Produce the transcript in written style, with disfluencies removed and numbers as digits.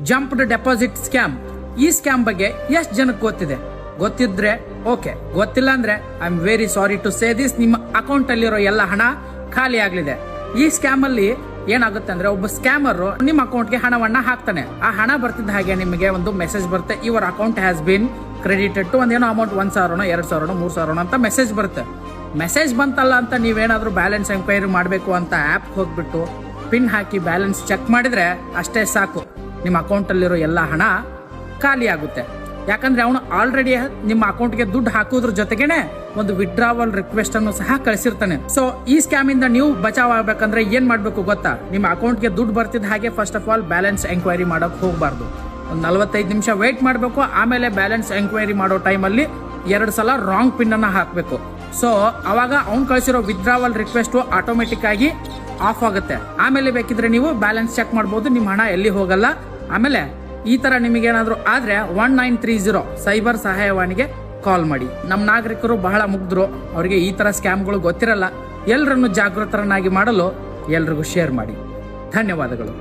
Jumped deposit scam. ಈ scam ಬಗ್ಗೆ ಎಷ್ಟು ಜನಕ್ಕೆ ಗೊತ್ತಿದೆ? ಗೊತ್ತಿದ್ರೆ ಓಕೆ, ಗೊತ್ತಿಲ್ಲ ಅಂದ್ರೆ I am very sorry to say this, ನಿಮ್ಮ ಅಕೌಂಟ್ ಅಲ್ಲಿರೋ ಎಲ್ಲ ಹಣ ಖಾಲಿ ಆಗ್ಲಿದೆ. ಈ ಸ್ಕ್ಯಾಮ್ ಅಲ್ಲಿ ಏನಾಗುತ್ತೆ ಅಂದ್ರೆ, ಒಬ್ಬ ಸ್ಕ್ಯಾಮರ್ ನಿಮ್ಮ ಅಕೌಂಟ್ಗೆ ಹಣವನ್ನ ಹಾಕ್ತಾನೆ. ಆ ಹಣ ಬರ್ತಿದ್ದ ಹಾಗೆ ನಿಮಗೆ ಒಂದು ಮೆಸೇಜ್ ಬರುತ್ತೆ, your account has been credited to ಒಂದೇನೋ ಅಮೌಂಟ್ 1,000, 2,000, 3,000 ಅಂತ ಮೆಸೇಜ್ ಬರುತ್ತೆ. ಮೆಸೇಜ್ ಬಂತಲ್ಲ ಅಂತ ನೀವೇನಾದ್ರೂ ಬ್ಯಾಲೆನ್ಸ್ ಎಂಕ್ವೈರಿ ಮಾಡಬೇಕು ಅಂತ ಆ್ಯಪ್ ಹೋಗ್ಬಿಟ್ಟು ಪಿನ್ ಹಾಕಿ ಬ್ಯಾಲೆನ್ಸ್ ಚೆಕ್ ಮಾಡಿದ್ರೆ ಅಷ್ಟೇ ಸಾಕು, ನಿಮ್ಮ ಅಕೌಂಟಲ್ಲಿರೋ ಎಲ್ಲ ಹಣ ಖಾಲಿ ಆಗುತ್ತೆ. ಯಾಕಂದ್ರೆ ಅವನು ಆಲ್ರೆಡಿ ನಿಮ್ಮ ಅಕೌಂಟ್ಗೆ ದುಡ್ಡು ಹಾಕೋದ್ರ ಜೊತೆಗೇನೆ ಒಂದು ವಿಡ್ರಾವಲ್ ರಿಕ್ವೆಸ್ಟ್ ಅನ್ನು ಸಹ ಕಳಿಸಿರ್ತಾನೆ. ಸೊ ಈ ಸ್ಕ್ಯಾಮ್ ಇಂದ ನೀವು ಬಚಾವ್ ಆಗ್ಬೇಕಂದ್ರೆ ಏನ್ ಮಾಡ್ಬೇಕು ಗೊತ್ತಾ? ನಿಮ್ಮ ಅಕೌಂಟ್ಗೆ ದುಡ್ಡು ಬರ್ತಿದ್ದ ಹಾಗೆ first of all balance enquiry ಮಾಡಕ್ ಹೋಗ್ಬಾರ್ದು. ಒಂದು 45 ನಿಮಿಷ ವೇಟ್ ಮಾಡಬೇಕು. ಆಮೇಲೆ ಬ್ಯಾಲೆನ್ಸ್ ಎಂಕ್ವೈರಿ ಮಾಡೋ ಟೈಮಲ್ಲಿ 2 ಸಲ ರಾಂಗ್ ಪಿನ್ ಅನ್ನ ಹಾಕಬೇಕು. ಸೊ ಅವಾಗ ಅವ್ನು ಕಳಿಸಿರೋ ವಿಡ್ರಾವಲ್ ರಿಕ್ವೆಸ್ಟ್ ಆಟೋಮೆಟಿಕ್ ಆಗಿ ಆಫ್ ಆಗುತ್ತೆ. ಆಮೇಲೆ ಬೇಕಿದ್ರೆ ನೀವು ಬ್ಯಾಲೆನ್ಸ್ ಚೆಕ್ ಮಾಡಬಹುದು, ನಿಮ್ಮ ಹಣ ಎಲ್ಲಿ ಹೋಗಲ್ಲ. ಆಮೇಲೆ ಈ ತರ ನಿಮಗೇನಾದ್ರೂ ಆದ್ರೆ 1930 ಸೈಬರ್ ಸಹಾಯವಾಣಿಗೆ ಕಾಲ್ ಮಾಡಿ. ನಮ್ಮ ನಾಗರಿಕರು ಬಹಳ ಮುಗ್ಧರು, ಅವರಿಗೆ ಈ ತರ ಸ್ಕ್ಯಾಮ್ಗಳು ಗೊತ್ತಿರಲ್ಲ. ಎಲ್ಲರನ್ನು ಜಾಗೃತರನ್ನಾಗಿ ಮಾಡಲು ಎಲ್ರಿಗೂ ಶೇರ್ ಮಾಡಿ. ಧನ್ಯವಾದಗಳು.